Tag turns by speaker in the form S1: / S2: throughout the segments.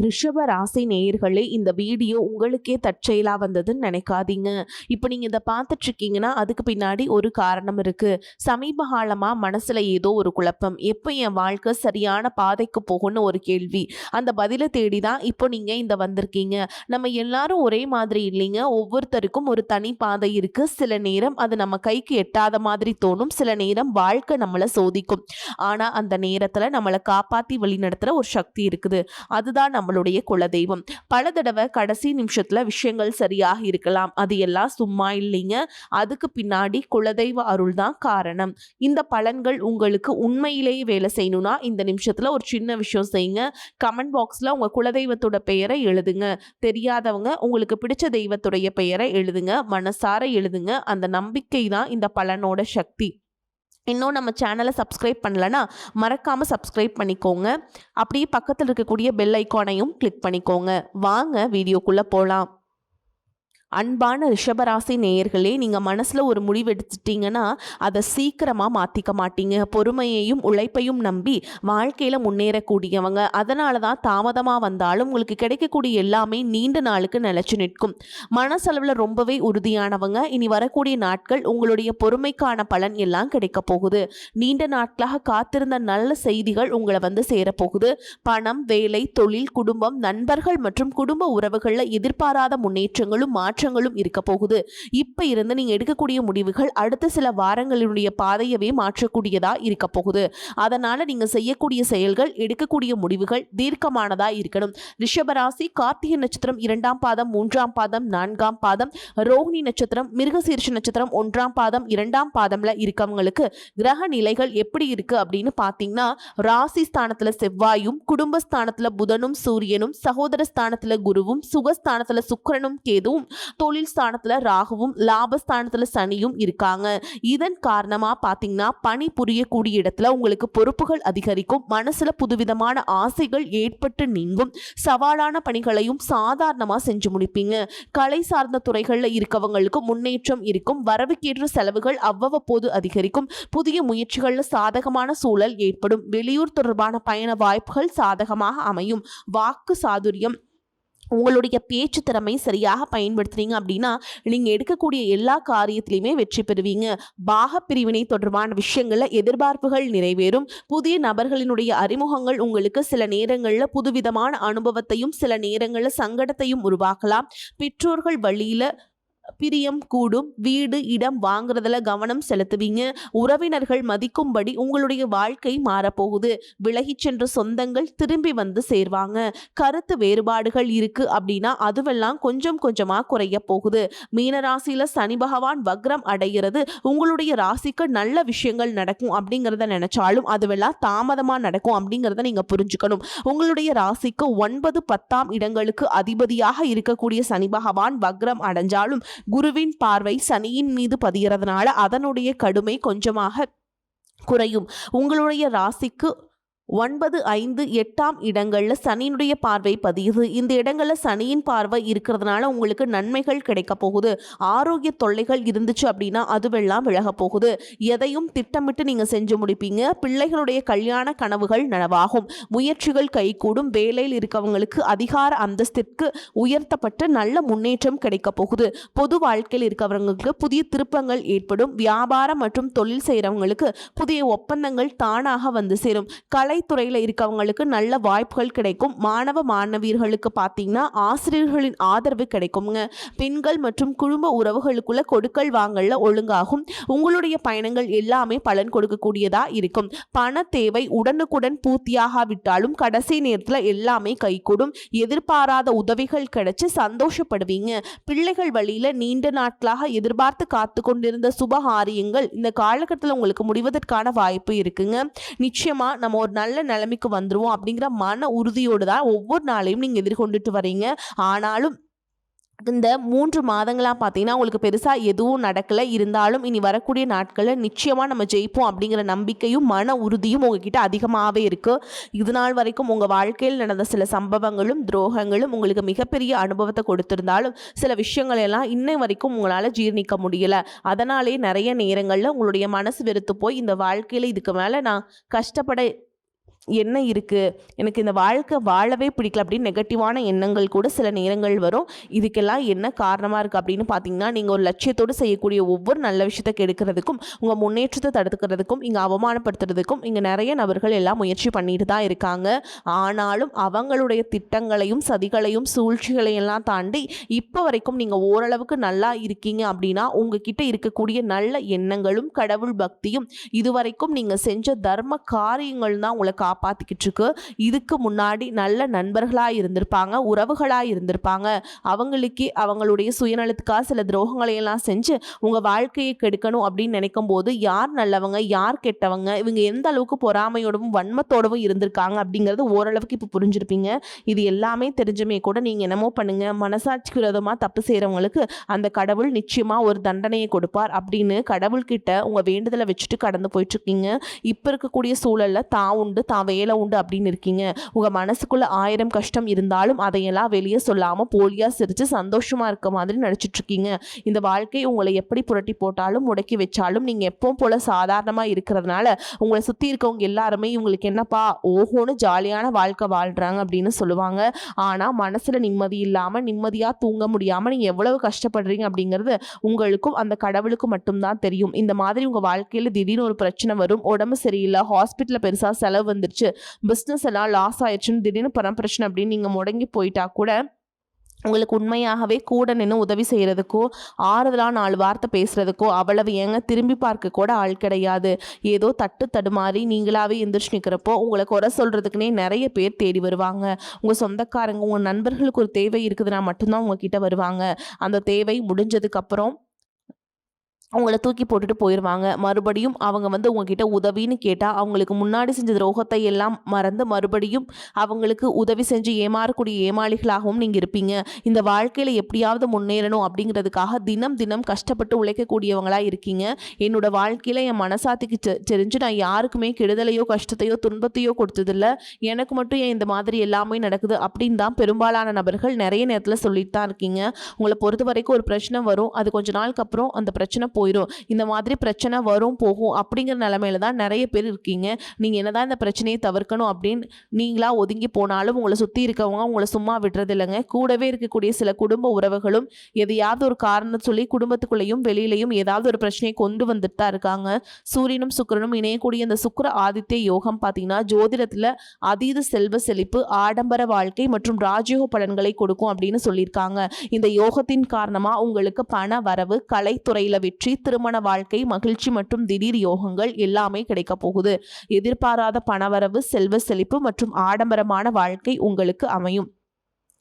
S1: ரிஷப ராசி நேயர்களே, இந்த வீடியோ உங்களுக்கே தற்செயலா வந்ததுன்னு நினைக்காதீங்க. இப்போ நீங்க இதை பார்த்துட்டு இருக்கீங்கன்னா அதுக்கு பின்னாடி ஒரு காரணம் இருக்கு. சமீப காலமா மனசுல ஏதோ ஒரு குழப்பம், எப்போ என் வாழ்க்கை சரியான பாதைக்கு போகும்னு ஒரு கேள்வி. அந்த பதிலை தேடி தான் இப்போ நீங்க இந்த வந்திருக்கீங்க. நம்ம எல்லாரும் ஒரே மாதிரி இல்லைங்க. ஒவ்வொருத்தருக்கும் ஒரு தனி பாதை இருக்கு. சில நேரம் அது நம்ம கைக்கு எட்டாத மாதிரி தோணும், சில நேரம் வாழ்க்கை நம்மளை சோதிக்கும். ஆனா அந்த நேரத்துல நம்மளை காப்பாத்தி வழிநடத்துற ஒரு சக்தி இருக்குது. அதுதான் நம்மளுடைய குலதெய்வம். பல தடவை கடைசி நிமிஷத்துல விஷயங்கள் சரியாக இருக்கலாம், அது எல்லாம் சும்மா இல்லைங்க. அதுக்கு பின்னாடி குலதெய்வ அருள் தான் காரணம். இந்த பலன்கள் உங்களுக்கு உண்மையிலேயே வேலை செய்யணும்னா இந்த நிமிஷத்துல ஒரு சின்ன விஷயம் செய்யுங்க. கமெண்ட் பாக்ஸ்ல உங்க குலதெய்வத்தோட பெயரை எழுதுங்க. தெரியாதவங்க உங்களுக்கு பிடிச்ச தெய்வத்துடைய பெயரை எழுதுங்க, மனசார எழுதுங்க. அந்த நம்பிக்கை தான் இந்த பலனோட சக்தி. இன்னும் நம்ம சேனலை சப்ஸ்கிரைப் பண்ணலன்னா மறக்காமல் சப்ஸ்கிரைப் பண்ணிக்கோங்க. அப்படியே பக்கத்தில் இருக்கக்கூடிய பெல் ஐக்கானையும் கிளிக் பண்ணிக்கோங்க. வாங்க வீடியோக்குள்ளே போகலாம். அன்பான ரிஷபராசி நேயர்களே, நீங்கள் மனசில் ஒரு முடிவு எடுத்துட்டீங்கன்னா அதை சீக்கிரமாக மாற்றிக்க மாட்டீங்க. பொறுமையையும் உழைப்பையும் நம்பி வாழ்க்கையில் முன்னேறக்கூடியவங்க. அதனால தான் தாமதமாக வந்தாலும் உங்களுக்கு கிடைக்கக்கூடிய எல்லாமே நீண்ட நாளுக்கு நிலச்சி நிற்கும். மனசளவில் ரொம்பவே உறுதியானவங்க. இனி வரக்கூடிய நாட்கள் உங்களுடைய பொறுமைக்கான பலன் எல்லாம் கிடைக்க போகுது. நீண்ட நாட்களாக காத்திருந்த நல்ல செய்திகள் உங்களை வந்து சேரப்போகுது. பணம், வேலை, தொழில், குடும்பம், நண்பர்கள் மற்றும் குடும்ப உறவுகளில் எதிர்பாராத முன்னேற்றங்களும் மாற்றங்களும் இருக்க போகுது. இப்ப இருந்து நீங்க எடுக்கக்கூடிய முடிவுகள் அடுத்த சில வாரங்களினுடைய பாதையவே மாற்றக்கூடியதா இருக்க போகுது. அதனால நீங்க செய்யக்கூடிய செயல்கள், எடுக்கக்கூடிய முடிவுகள் தீர்க்கமானதா இருக்கணும். ரிஷபராசி கார்த்திகை நட்சத்திரம் 2ஆம் பாதம், 3ஆம் பாதம், 4ஆம் பாதம், ரோஹிணி நட்சத்திரம், மிருகசீர்ஷ நட்சத்திரம் 1ஆம் பாதம், 2ஆம் பாதம்ல இருக்கவங்களுக்கு கிரக நிலைகள் எப்படி இருக்கு அப்படின்னு பாத்தீங்கன்னா, ராசி ஸ்தானத்துல செவ்வாயும், குடும்பஸ்தானத்துல புதனும் சூரியனும், சகோதர ஸ்தானத்துல குருவும், சுகஸ்தானத்துல சுக்கிரனும் கேதுவும், தொழில் ஸ்தானத்துல ராகுவும், லாபஸ்தானத்துல சனியும் இருக்காங்க. இதன் காரணமா பாத்தீங்கன்னா பணி புரியக்கூடிய இடத்துல உங்களுக்கு பொறுப்புகள் அதிகரிக்கும். மனசுல புதுவிதமான ஆசைகள் ஏற்பட்டு நீங்கும். சவாலான பணிகளையும் சாதாரணமா செஞ்சு முடிப்பீங்க. கலை சார்ந்த துறைகள்ல இருக்கவங்களுக்கு முன்னேற்றம் இருக்கும். வரவுக்கேற்ற செலவுகள் அவ்வப்போது அதிகரிக்கும். புதிய முயற்சிகள்ல சாதகமான சூழல் ஏற்படும். வெளியூர் தொடர்பான பயண வாய்ப்புகள் சாதகமாக அமையும். வாக்கு சாதுரியம், உங்களுடைய பேச்சு திறமை சரியாக பயன்படுத்துறீங்க அப்படின்னா நீங்கள் எடுக்கக்கூடிய எல்லா காரியத்திலையுமே வெற்றி பெறுவீங்க. பாக பிரிவினை தொடர்பான விஷயங்களில் எதிர்பார்ப்புகள் நிறைவேறும். புதிய நபர்களினுடைய அறிமுகங்கள் உங்களுக்கு சில நேரங்களில் புதுவிதமான அனுபவத்தையும் சில நேரங்களில் சங்கடத்தையும் உருவாக்கலாம். பெற்றோர்கள் வழியில் பிரியம் கூடும். வீடு, இடம் வாங்குறதுல கவனம் செலுத்துவீங்க. உறவினர்கள் மதிக்கும்படி உங்களுடைய வாழ்க்கை மாறப்போகுது. விலகி சென்ற சொந்தங்கள் திரும்பி வந்து சேர்வாங்க. கருத்து வேறுபாடுகள் இருக்கு அப்படின்னா அதுவெல்லாம் கொஞ்சம் கொஞ்சமா குறைய போகுது. மீனராசியில சனி பகவான் வக்ரம் அடைகிறது. உங்களுடைய ராசிக்கு நல்ல விஷயங்கள் நடக்கும் அப்படிங்கிறத நினைச்சாலும் அதுவெல்லாம் தாமதமா நடக்கும் அப்படிங்கிறத நீங்க புரிஞ்சுக்கணும். உங்களுடைய ராசிக்கு 9, 10ஆம் இடங்களுக்கு அதிபதியாக இருக்கக்கூடிய சனி பகவான் வக்ரம் அடைஞ்சாலும் குருவின் பார்வை சனியின் மீது பதிகிறதுனால அதனுடைய கடுமை கொஞ்சமாக குறையும். உங்களுடைய ராசிக்கு 9, 5, 8ஆம் இடங்கள்ல சனியினுடைய பார்வை பதியுது. இந்த இடங்கள்ல சனியின் பார்வை இருக்கிறதுனால உங்களுக்கு நன்மைகள் கிடைக்க போகுது. ஆரோக்கிய தொல்லைகள் இருந்துச்சு அப்படின்னா அதுவெல்லாம் விலக போகுது. எதையும் திட்டமிட்டு நீங்க செஞ்சு முடிப்பீங்க. பிள்ளைகளுடைய கல்யாண கனவுகள் நனவாகும். முயற்சிகள் கைகூடும். வேலையில் இருக்கவங்களுக்கு அதிகார அந்தஸ்திற்கு உயர்த்தப்பட்டு நல்ல முன்னேற்றம் கிடைக்க போகுது. பொது வாழ்க்கையில் இருக்கவங்களுக்கு புதிய திருப்பங்கள் ஏற்படும். வியாபாரம் மற்றும் தொழில் செய்யறவங்களுக்கு புதிய ஒப்பந்தங்கள் தானாக வந்து சேரும். கலைத்துறையில் இருக்கவங்களுக்கு நல்ல வாய்ப்புகள் கிடைக்கும். மாணவ மாணவியர்களுக்கு பார்த்தீங்கன்னா ஆசிரியர்களின் ஆதரவு கிடைக்குங்க. பெண்கள் மற்றும் குடும்ப உறவுகளுக்குள்ள கொடுக்கல் வாங்கல்ல ஒழுங்காகும். உங்களுடைய பயணங்கள் எல்லாமே பலன் கொடுக்கக்கூடியதா இருக்கும். பண தேவை உடனுக்குடன் பூர்த்தியாகாவிட்டாலும் கடைசி நேரத்தில் எல்லாமே கைகூடும். எதிர்பாராத உதவிகள் கிடைச்சு சந்தோஷப்படுவீங்க. பிள்ளைகள் வழியில நீண்ட நாட்களாக எதிர்பார்த்து காத்து கொண்டிருந்த சுபகாரியங்கள் இந்த காலகட்டத்தில் உங்களுக்கு முடிவதற்கான வாய்ப்பு இருக்குங்க. நிச்சயமா நம்ம ஒரு நல்ல நிலைமைக்கு வந்துருவோம் அப்படிங்கிற மன உறுதியோடு தான் ஒவ்வொரு நாளையும் நீங்கள் எதிர்கொண்டுட்டு வரீங்க. ஆனாலும் இந்த 3 மாதங்களாக பார்த்தீங்கன்னா உங்களுக்கு பெருசாக எதுவும் நடக்கலை. இருந்தாலும் இனி வரக்கூடிய நாட்களில் நிச்சயமாக நம்ம ஜெயிப்போம் அப்படிங்கிற நம்பிக்கையும் மன உறுதியும் உங்ககிட்ட அதிகமாகவே இருக்குது. இது நாள் வரைக்கும் உங்கள் வாழ்க்கையில் நடந்த சில சம்பவங்களும் துரோகங்களும் உங்களுக்கு மிகப்பெரிய அனுபவத்தை கொடுத்திருந்தாலும் சில விஷயங்கள் எல்லாம் இன்னை வரைக்கும் உங்களால் ஜீர்ணிக்க முடியலை. அதனாலே நிறைய நேரங்களில் உங்களுடைய மனசு வெறுத்து போய் இந்த வாழ்க்கையில் இதுக்கு மேலே நான் கஷ்டப்பட என்ன இருக்கு, எனக்கு இந்த வாழ்க்கை வாழவே பிடிக்கல அப்படின்னு நெகட்டிவான எண்ணங்கள் கூட சில நேரங்கள் வரும். இதுக்கெல்லாம் என்ன காரணமா இருக்கு அப்படின்னு பார்த்தீங்கன்னா, நீங்க ஒரு லட்சியத்தோடு செய்யக்கூடிய ஒவ்வொரு நல்ல விஷயத்த கெடுக்கிறதுக்கும், உங்க முன்னேற்றத்த தடுக்கிறதுக்கும், இங்க அவமானப்படுத்துறதுக்கும் இங்க நெறைய நபர்கள் எல்லாம் முயற்சி பண்ணிட்டு தான் இருக்காங்க. ஆனாலும் அவங்களுடைய திட்டங்களையும், சதிகளையும், சூழ்ச்சிகளையும் எல்லாம் தாண்டி இப்ப வரைக்கும் நீங்க ஓரளவுக்கு நல்லா இருக்கீங்க அப்படின்னா, உங்ககிட்ட இருக்கக்கூடிய நல்ல எண்ணங்களும், கடவுள் பக்தியும், இதுவரைக்கும் நீங்க செஞ்ச தர்ம காரியங்கள் தான் உங்கள காப்பாத்திக்கிட்டு இருக்கு. இதுக்கு முன்னாடி நல்ல நண்பர்களா இருந்திருப்பாங்க, உறவுகளா இருந்திருப்பாங்க. அவங்களுக்கே அவங்களுடைய சுயநலத்துக்காக சில துரோகங்களை எல்லாம் செஞ்சு உங்க வாழ்க்கையை கெடுக்கணும் அப்படின்னு நினைக்கும்போது, யார் நல்லவங்க, யார் கெட்டவங்க, இவங்க எந்த அளவுக்கு பொறாமையோடவும், வன்மத்தோடவும் இருந்திருக்காங்க அப்படிங்கிறது ஓரளவுக்கு இப்போ புரிஞ்சிருப்பீங்க. இது எல்லாமே தெரிஞ்சுமே கூட நீங்க என்னமோ பண்ணுங்க, மனசாட்சிக்கு விரோதமா தப்பு செய்றவங்களுக்கு அந்த கடவுள் நிச்சயமா ஒரு தண்டனையை கொடுப்பார் அப்படின்னு கடவுள்கிட்ட உங்க வேண்டுதலை வச்சுட்டு கடந்து போயிட்டு இருக்கீங்க. இப்ப இருக்கக்கூடிய சூழல்ல தான் உண்டு, தான் வேலை உண்டு அப்படின்னு இருக்கீங்க. உங்க மனசுக்குள்ள 1000 கஷ்டம் இருந்தாலும் அதையெல்லாம் வெளியே சொல்லாம போலியா சிரிச்சு சந்தோஷமா இருக்க மாதிரி நடிச்சிட்டு இருக்கீங்க. இந்த வாழ்க்கை உங்களை எப்படி புரட்டி போட்டாலும், முடக்கி வச்சாலும் நீங்க எப்பவும் போல சாதாரணமா இருக்கிறதுனால உங்களை சுத்தி இருக்கவங்க எல்லாருமே இவங்களுக்கு என்னப்பா ஓஹோன்னு ஜாலியான வாழ்க்கை வாழ்றாங்க அப்படின்னு சொல்லுவாங்க. ஆனா மனசுல நிம்மதி இல்லாம, நிம்மதியா தூங்க முடியாம நீங்க எவ்வளவு கஷ்டப்படுறீங்க அப்படிங்கிறது உங்களுக்கும் அந்த கடவுளுக்கும் மட்டும்தான் தெரியும். இந்த மாதிரி உங்க வாழ்க்கையில திடீர்னு ஒரு பிரச்சனை வரும், உடம்பு சரியில்லை, ஹாஸ்பிட்டல்ல பெருசா செலவு வந்துருச்சு, பிஸ்னஸ் எல்லாம் லாஸ் ஆயிடுச்சுன்னு திடீர்னு பணம் பிரச்சனை அப்படின்னு நீங்க முடங்கி போயிட்டா கூட உங்களுக்கு உண்மையாகவே கூட நின்று உதவி செய்கிறதுக்கோ, ஆறுதலாக 4 வார்த்தை பேசுகிறதுக்கோ அவ்வளவு ஏங்க திரும்பி பார்க்க கூட ஆள் கிடையாது. ஏதோ தட்டு தடுமாறி நீங்களாவே எந்திரிச்சு நிற்கிறப்போ உங்களை குறை சொல்கிறதுக்குனே நிறைய பேர் தேடி வருவாங்க. உங்கள் சொந்தக்காரங்க, உங்கள் நண்பர்களுக்கு ஒரு தேவை இருக்குதுன்னா மட்டும்தான் உங்ககிட்ட வருவாங்க. அந்த தேவை முடிஞ்சதுக்கப்புறம் உங்கள தூக்கி போட்டுட்டு போயிருவாங்க. மறுபடியும் அவங்க வந்து உங்ககிட்ட உதவின்னு கேட்டா, அவங்களுக்கு முன்னாடி செஞ்ச துரோகத்தை எல்லாம் மறந்து மறுபடியும் அவங்களுக்கு உதவி செஞ்சு ஏமாறக்கூடிய ஏமாளிகளாகவும் நீங்க இருப்பீங்க. இந்த வாழ்க்கையில எப்படியாவது முன்னேறணும் அப்படிங்கிறதுக்காக தினம் தினம் கஷ்டப்பட்டு உழைக்கக்கூடியவங்களா இருக்கீங்க. என்னோட வாழ்க்கையில என் மனசாட்சிக்கு தெரிஞ்சு நான் யாருக்குமே கெடுதலையோ, கஷ்டத்தையோ, துன்பத்தையோ கொடுத்ததில்ல. எனக்கு மட்டும் ஏன் இந்த மாதிரி எல்லாமே நடக்குது அப்படின்னு தான் பெரும்பாலான நபர்கள் நிறைய நேரத்துல சொல்லிட்டு தான் இருக்கீங்க. உங்கள பொறுத்தவரைக்கும் ஒரு பிரச்சனை வரும். அது கொஞ்ச நாளுக்கு அப்புறம் அந்த பிரச்சனை போயிடும். இந்த மாதிரி பிரச்சனை வரும் போகும் அப்படிங்கிற நிலைமையில தான் நிறைய பேர் இருக்கீங்க. நீங்க என்னதான் இந்த பிரச்சனையை தவிர்க்கணும் அப்படின்னு நீங்களா ஒதுங்கி போனாலும் உங்களை சுத்தி இருக்கவங்க உங்களை சும்மா விடுறது இல்லைங்க. கூடவே இருக்கக்கூடிய சில குடும்ப உறவுகளும் எதையாவது ஒரு காரணம் சொல்லி குடும்பத்துக்குள்ளேயும் வெளியிலையும் ஏதாவது ஒரு பிரச்சனையை கொண்டு வந்துட்டு தான் இருக்காங்க. சூரியனும் சுக்கிரனும் இணையக்கூடிய இந்த சுக்கிர ஆதித்ய யோகம் பார்த்தீங்கன்னா ஜோதிடத்துல அதீத செல்வ செழிப்பு, ஆடம்பர வாழ்க்கை மற்றும் ராஜயோக பலன்களை கொடுக்கும் அப்படின்னு சொல்லியிருக்காங்க. இந்த யோகத்தின் காரணமா உங்களுக்கு பண வரவு, கலைத்துறையில வெற்றி, திருமண வாழ்க்கை, மகிழ்ச்சி மற்றும் திடீர் யோகங்கள் எல்லாமே கிடைக்க போகுது. எதிர்பாராத பணவரவு, செல்வ செழிப்பு மற்றும் ஆடம்பரமான வாழ்க்கை உங்களுக்கு அமையும்.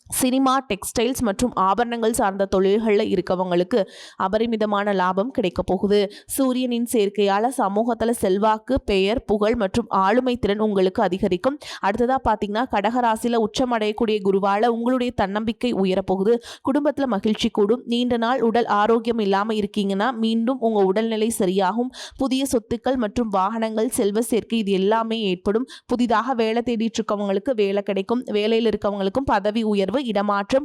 S1: சினிமா, டெக்ஸ்டைல்ஸ் மற்றும் ஆபரணங்கள் சார்ந்த தொழில்களில் இருக்கவங்களுக்கு அபரிமிதமான லாபம் கிடைக்க போகுது. சூரியனின் சேர்க்கையால் சமூகத்தில் செல்வாக்கு, பெயர், புகழ் மற்றும் ஆளுமை திறன் உங்களுக்கு அதிகரிக்கும். அடுத்ததாக பார்த்தீங்கன்னா கடகராசியில் உச்சமடையக்கூடிய குருவால் உங்களுடைய தன்னம்பிக்கை உயரப்போகுது. குடும்பத்தில் மகிழ்ச்சி கூடும். நீண்ட நாள் உடல் ஆரோக்கியம் இல்லாமல் இருக்கீங்கன்னா மீண்டும் உங்கள் உடல்நிலை சரியாகும். புதிய சொத்துக்கள் மற்றும் வாகனங்கள், செல்வ சேர்க்கை இது எல்லாமே ஏற்படும். புதிதாக வேலை தேடிட்டு இருக்கவங்களுக்கு வேலை கிடைக்கும். வேலையில் இருக்கவங்களுக்கும் பதவி உயர்வு, இடமாற்றம்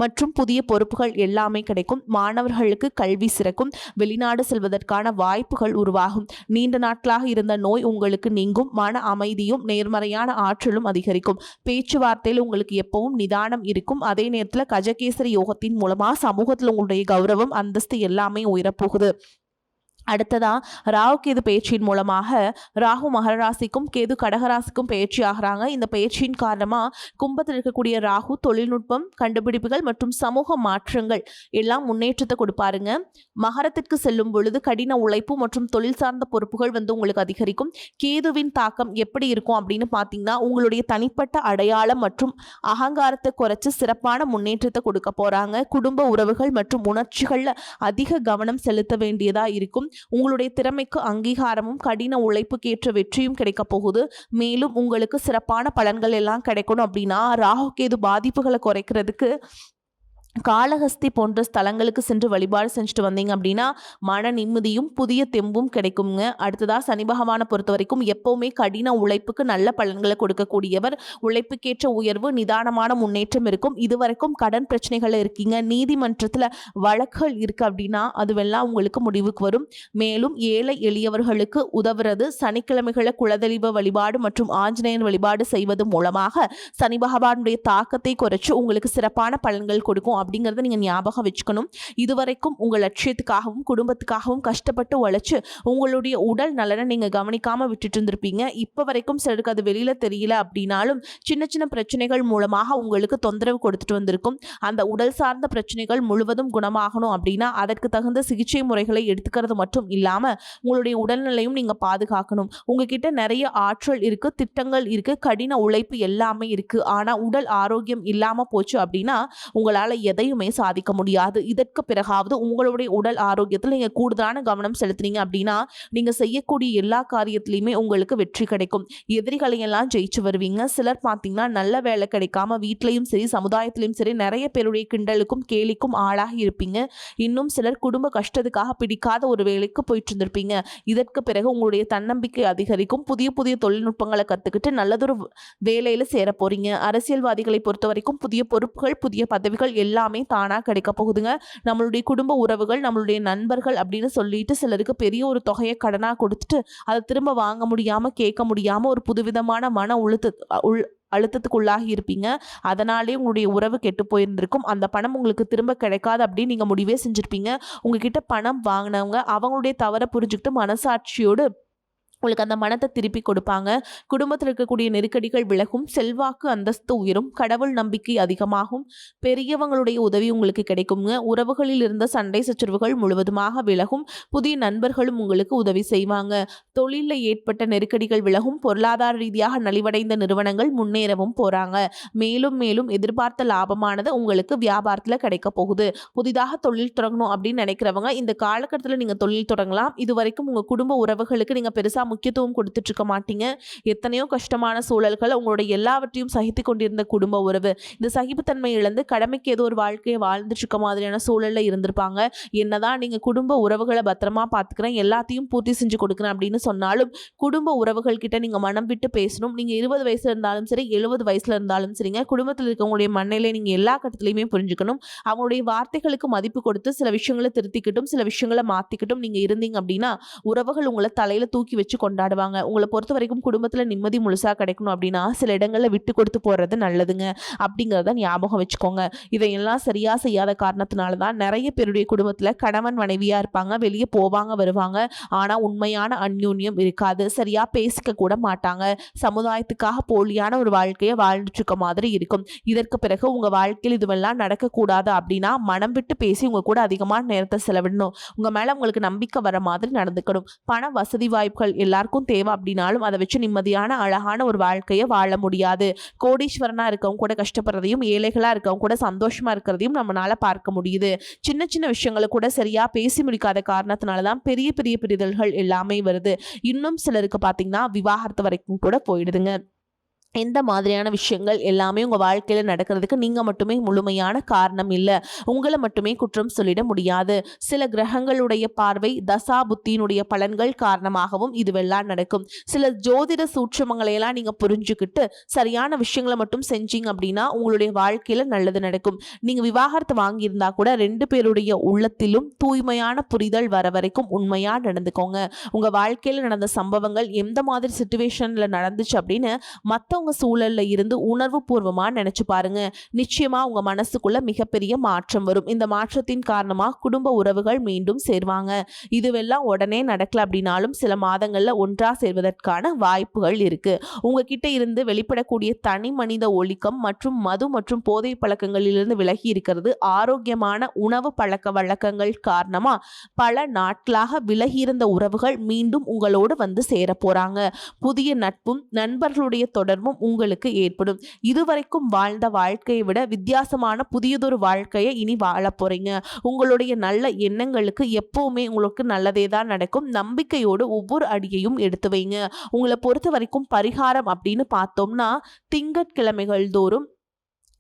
S1: மற்றும் புதிய பொறுப்புகள் எல்லாமே கிடைக்கும். மாணவர்களுக்கு கல்வி சிறக்கும். வெளிநாடு செல்வதற்கான வாய்ப்புகள் உருவாகும். நீண்ட நாட்களாக இருந்த நோய் உங்களுக்கு நீங்கும். மன அமைதியும் நேர்மறையான ஆற்றலும் அதிகரிக்கும். பேச்சுவார்த்தையில் உங்களுக்கு எப்பவும் நிதானம் இருக்கும். அதே நேரத்தில் கஜகேசரி யோகத்தின் மூலமா சமூகத்தில் உங்களுடைய கௌரவம், அந்தஸ்து எல்லாமே உயரப்போகுது. அடுத்ததா ராகு கேது பயிற்சியின் மூலமாக ராகு மகர ராசிக்கும் கேது கடகராசிக்கும் பயிற்சி ஆகிறாங்க. இந்த பயிற்சியின் காரணமா கும்பத்தில் இருக்கக்கூடிய ராகு தொழில்நுட்பம், கண்டுபிடிப்புகள் மற்றும் சமூக மாற்றங்கள் எல்லாம் முன்னேற்றத்தை கொடுப்பாருங்க. மகரத்திற்கு செல்லும் பொழுது கடின உழைப்பு மற்றும் தொழில் சார்ந்த பொறுப்புகள் வந்து உங்களுக்கு அதிகரிக்கும். கேதுவின் தாக்கம் எப்படி இருக்கும் அப்படின்னு பார்த்தீங்கன்னா உங்களுடைய தனிப்பட்ட அடையாளம் மற்றும் அகங்காரத்தை குறைச்சு சிறப்பான முன்னேற்றத்தை கொடுக்க போறாங்க. குடும்ப உறவுகள் மற்றும் உணர்ச்சிகள்ல அதிக கவனம் செலுத்த வேண்டியதா இருக்கும். உங்களுடைய திறமைக்கு அங்கீகாரமும் கடின உழைப்புக்கு ஏற்ற வெற்றியும் கிடைக்க போகுது. மேலும் உங்களுக்கு சிறப்பான பலன்கள் எல்லாம் கிடைக்கணும் அப்படின்னா ராகு கேது பாதிப்புகளை குறைக்கிறதுக்கு காளஹஸ்தி போன்ற ஸ்தலங்களுக்கு சென்று வழிபாடு செஞ்சுட்டு வந்தீங்க அப்படின்னா மன நிம்மதியும் புதிய தெம்பும் கிடைக்குங்க. அடுத்ததா சனி பகவானை பொறுத்த வரைக்கும் எப்பவுமே கடின உழைப்புக்கு நல்ல பலன்களை கொடுக்கக்கூடியவர். உழைப்புக்கேற்ற உயர்வு, நிதானமான முன்னேற்றம் இருக்கும். இதுவரைக்கும் கடன் பிரச்சனைகள் இருக்கீங்க, நீதிமன்றத்தில் வழக்குகள் இருக்கு அப்படின்னா அதுவெல்லாம் உங்களுக்கு முடிவுக்கு வரும். மேலும் ஏழை எளியவர்களுக்கு உதவுறது, சனிக்கிழமைகளை குலதெய்வ வழிபாடு மற்றும் ஆஞ்சநேயர் வழிபாடு செய்வது மூலமாக சனி பகவானுடைய தாக்கத்தை குறைச்சு உங்களுக்கு சிறப்பான பலன்கள் கொடுக்கும் அப்படிங்கிறத நீங்கள் ஞாபகம் வச்சுக்கணும். இதுவரைக்கும் உங்கள் லட்சியத்துக்காகவும் குடும்பத்துக்காகவும் கஷ்டப்பட்டு உழைச்சு உங்களுடைய உடல் நலனை நீங்கள் கவனிக்காமல் விட்டுட்டு இருந்திருப்பீங்க. இப்போ வரைக்கும் சிலருக்கு அது வெளியில் தெரியல அப்படின்னாலும் சின்ன சின்ன பிரச்சனைகள் மூலமாக உங்களுக்கு தொந்தரவு கொடுத்துட்டு வந்திருக்கும். அந்த உடல் சார்ந்த பிரச்சனைகள் முழுவதும் குணமாகணும் அப்படின்னா அதற்கு தகுந்த சிகிச்சை முறைகளை எடுத்துக்கிறது மட்டும் இல்லாமல் உங்களுடைய உடல்நிலையும் நீங்கள் பாதுகாக்கணும். உங்ககிட்ட நிறைய ஆற்றல் இருக்குது, திட்டங்கள் இருக்குது, கடின உழைப்பு எல்லாமே இருக்குது. ஆனால் உடல் ஆரோக்கியம் இல்லாமல் போச்சு அப்படின்னா உங்களால் எதையுமே சாதிக்க முடியாது. இதற்கு பிறகாவது உங்களுடைய உடல் ஆரோக்கியத்தில் நீங்கள் கூடுதலான கவனம் செலுத்தினீங்க அப்படின்னா நீங்கள் செய்யக்கூடிய எல்லா காரியத்திலையுமே உங்களுக்கு வெற்றி கிடைக்கும். எதிரிகளையெல்லாம் ஜெயிச்சு வருவீங்க. சிலர் பார்த்தீங்கன்னா நல்ல வேலை கிடைக்காம வீட்லையும் சரி சமுதாயத்திலையும் சரி நிறைய பேருடைய கிண்டலுக்கும் கேலிக்கும் ஆளாகி இருப்பீங்க. இன்னும் சிலர் குடும்ப கஷ்டத்துக்காக பிடிக்காத ஒரு வேலைக்கு போயிட்டு இருந்திருப்பீங்க. இதற்கு பிறகு உங்களுடைய தன்னம்பிக்கை அதிகரிக்கும். புதிய புதிய தொழில்நுட்பங்களை கற்றுக்கிட்டு நல்லதொரு வேலையில் சேர போறீங்க. அரசியல்வாதிகளை பொறுத்த வரைக்கும் புதிய பொறுப்புகள், புதிய பதவிகள் எல்லாமே தானா கிடைக்க போகுதுங்க. நம்மளுடைய குடும்ப உறவுகள், நம்மளுடைய நண்பர்கள் அப்படின்னு சொல்லிட்டு சிலருக்கு பெரிய ஒரு தொகையை கடனா கொடுத்துட்டு அதை திரும்ப வாங்க முடியாம, கேட்க முடியாம ஒரு புதுவிதமான மன அழுத்தத்துக்குள்ளாகி இருப்பீங்க. அதனாலே உங்களுடைய உறவு கெட்டு போயிருந்திருக்கும். அந்த பணம் உங்களுக்கு திரும்ப கிடைக்காது அப்படின்னு நீங்க முடிவே செஞ்சிருப்பீங்க. உங்ககிட்ட பணம் வாங்கினவங்க அவங்களுடைய தவறை புரிஞ்சுக்கிட்டு மனசாட்சியோடு உங்களுக்கு அந்த மனத்தை திருப்பி கொடுப்பாங்க. குடும்பத்தில் இருக்கக்கூடிய நெருக்கடிகள் விலகும், செல்வாக்கு அந்தஸ்து உயரும், கடவுள் நம்பிக்கை அதிகமாகும், பெரியவங்களுடைய உதவி உங்களுக்கு கிடைக்குங்க. உறவுகளில் இருந்த சண்டை சச்சரவுகள் முழுவதுமாக விலகும், புதிய நண்பர்களும் உங்களுக்கு உதவி செய்வாங்க. தொழிலில் ஏற்பட்ட நெருக்கடிகள் விலகும், பொருளாதார ரீதியாக நலிவடைந்த நிறுவனங்கள் முன்னேறவும் போறாங்க. மேலும் மேலும் எதிர்பார்த்த லாபமானது உங்களுக்கு வியாபாரத்தில் கிடைக்க போகுது. புதிதாக தொழில் தொடங்கணும் அப்படின்னு நினைக்கிறவங்க இந்த காலகட்டத்தில் நீங்கள் தொழில் தொடங்கலாம். இதுவரைக்கும் உங்கள் குடும்ப உறவுகளுக்கு நீங்கள் பெருசாக முக்கியத்துவம் கொடுத்துட்டு இருக்க மாட்டீங்க. எத்தனையோ கஷ்டமான சூழல்கள், உங்களுடைய எல்லாவற்றையும் சகித்து கொண்டிருந்த குடும்ப உறவு இந்த சகிப்புத்தன்மை இழந்து கடமைக்கு ஏதோ ஒரு வாழ்க்கையை வாழ்ந்துட்டு இருக்க மாதிரியான சூழல்ல இருந்திருப்பாங்க. என்னதான் நீங்க குடும்ப உறவுகளை பத்திரமா பார்த்துக்கிறேன், எல்லாத்தையும் பூர்த்தி செஞ்சு கொடுக்குறேன் அப்படின்னு சொன்னாலும் குடும்ப உறவுகள் கிட்ட நீங்க மனம் விட்டு பேசணும். நீங்க 20 வயசுல இருந்தாலும் சரி, 70 வயசுல இருந்தாலும் சரிங்க, குடும்பத்தில் இருக்கவங்களுடைய மண்ணிலே நீங்க எல்லா கட்டத்திலையுமே புரிஞ்சுக்கணும். அவங்களுடைய வார்த்தைகளுக்கு மதிப்பு கொடுத்து சில விஷயங்களை திருத்திக்கிட்டும் சில விஷயங்களை மாத்திக்கிட்டும் நீங்க இருந்தீங்க அப்படின்னா உறவுகள் உங்களை தலையில தூக்கி வச்சு கொண்டாடுவாங்க. உங்களை பொறுத்த வரைக்கும் குடும்பத்துல நிம்மதி முழுசா கிடைக்கணும் அப்படின்னா சில இடங்கள்ல விட்டு கொடுத்து போறது நல்லதுங்க அப்படிங்கிறத ஞாபகம் வச்சுக்கோங்க. இதையெல்லாம் சரியா செய்யாத காரணத்தினால தான் நிறைய பேருடைய குடும்பத்துல கணவன் மனைவியா இருப்பாங்க, வெளியே போவாங்க வருவாங்க, ஆனா உண்மையான அந்யோன்யம் இருக்காது. சரியா பேசிக்க கூட மாட்டாங்க. சமுதாயத்துக்காக போலியான ஒரு வாழ்க்கையை வாழ்ந்துட்டு இருக்க மாதிரி இருக்கும். இதற்கு பிறகு உங்க வாழ்க்கையில் இதுவெல்லாம் நடக்கக்கூடாது அப்படின்னா மனம் விட்டு பேசி உங்க கூட அதிகமான நேரத்தை செலவிடணும். உங்க மேல உங்களுக்கு நம்பிக்கை வர மாதிரி நடந்துக்கணும். பண வசதி வாய்ப்புகள் எல்லாருக்கும் தேவை அப்படின்னாலும் அதை வச்சு நிம்மதியான அழகான ஒரு வாழ்க்கையை வாழ முடியாது. கோடீஸ்வரனா இருக்கவங்க கூட கஷ்டப்படுறதையும் ஏழைகளா இருக்கவங்க கூட சந்தோஷமா இருக்கிறதையும் நம்மளால பார்க்க முடியுது. சின்ன சின்ன விஷயங்களை கூட சரியா பேசி முடிக்காத காரணத்தினாலதான் பெரிய பெரிய பிரிதல்கள் எல்லாமே வருது. இன்னும் சிலருக்கு பாத்தீங்கன்னா விவாகரத்து வரைக்கும் கூட போயிடுதுங்க. இந்த மாதிரியான விஷயங்கள் எல்லாமே உங்கள் வாழ்க்கையில் நடக்கிறதுக்கு நீங்கள் மட்டுமே முழுமையான காரணம் இல்லை. உங்களை மட்டுமே குற்றம் சொல்லிட முடியாது. சில கிரகங்களுடைய பார்வை, தசா புத்தியினுடைய பலன்கள் காரணமாகவும் இதுவெல்லாம் நடக்கும். சில ஜோதிட சூட்சமங்களையெல்லாம் நீங்கள் புரிஞ்சுக்கிட்டு சரியான விஷயங்களை மட்டும் செஞ்சீங்க அப்படின்னா உங்களுடைய வாழ்க்கையில் நல்லது நடக்கும். நீங்கள் விவாகரத்து வாங்கியிருந்தா கூட 2 பேருடைய உள்ளத்திலும் தூய்மையான புரிதல் வர வரைக்கும் உண்மையாக நடந்துக்கோங்க. உங்கள் வாழ்க்கையில் நடந்த சம்பவங்கள் எந்த மாதிரி சிச்சுவேஷனில் நடந்துச்சு அப்படின்னு மற்றவங்க சூழல்ல இருந்து உணர்வு பூர்வமா நினைச்சு பாருங்க. நிச்சயமா உங்க மனசுக்குள்ள மிகப்பெரிய மாற்றம் வரும். இந்த மாற்றத்தின் காரணமா குடும்ப உறவுகள் மீண்டும் சேர்வாங்க. இதுவெல்லாம் உடனே நடக்கல அப்படின்னாலும் சில மாதங்கள்ல ஒன்றா சேர்வதற்கான வாய்ப்புகள் இருக்கு. உங்ககிட்ட இருந்து வெளிப்படக்கூடிய தனி மனித ஒழுக்கம் மற்றும் மது மற்றும் போதை பழக்கங்களிலிருந்து விலகி இருக்கிறது, ஆரோக்கியமான உணவு பழக்க வழக்கங்கள் காரணமா பல நாட்களாக விலகி இருந்த உறவுகள் மீண்டும் உங்களோடு வந்து சேர போறாங்க. புதிய நட்பும் நண்பர்களுடைய தொடர்பும் உங்களுக்கு ஏற்படும். இதுவரைக்கும் வாழ்ந்த வாழ்க்கையை விட வித்தியாசமான புதியதொரு வாழ்க்கையை இனி வாழ போறீங்க. உங்களுடைய நல்ல எண்ணங்களுக்கு எப்பவுமே உங்களுக்கு நல்லதே தான் நடக்கும். நம்பிக்கையோடு ஒவ்வொரு அடியையும் எடுத்து வைங்க. உங்களை பொறுத்த வரைக்கும் பரிகாரம் அப்படின்னு பார்த்தோம்னா திங்கட்கிழமைகள் தோறும்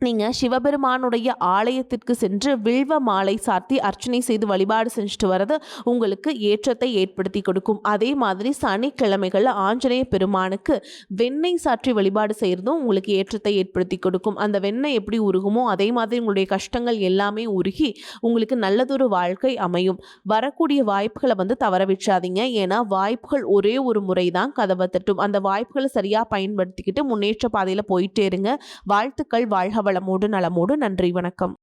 S1: நீங்க சிவபெருமானுடைய ஆலயத்திற்கு சென்று வில்வ மாலை சார்த்தி அர்ச்சனை செய்து வழிபாடு செஞ்சுட்டு வர்றது உங்களுக்கு ஏற்றத்தை ஏற்படுத்தி கொடுக்கும். அதே மாதிரி சனிக்கிழமைகள்ல ஆஞ்சநேய பெருமானுக்கு வெண்ணெய் சாற்றி வழிபாடு செய்கிறதும் உங்களுக்கு ஏற்றத்தை ஏற்படுத்தி கொடுக்கும். அந்த வெண்ணெய் எப்படி உருகுமோ அதே மாதிரி உங்களுடைய கஷ்டங்கள் எல்லாமே உருகி உங்களுக்கு நல்லதொரு வாழ்க்கை அமையும். வரக்கூடிய வாய்ப்புகளை தவற விட்டுறாதீங்க. ஏன்னா வாய்ப்புகள் ஒரே ஒரு முறை தான் கதவை தட்டும். அந்த வாய்ப்புகளை சரியாக பயன்படுத்திக்கிட்டு முன்னேற்ற பாதையில் போயிட்டே இருங்க. வாழ்த்துக்கள். வாழ்க வளமோடு நலமோடு. நன்றி, வணக்கம்.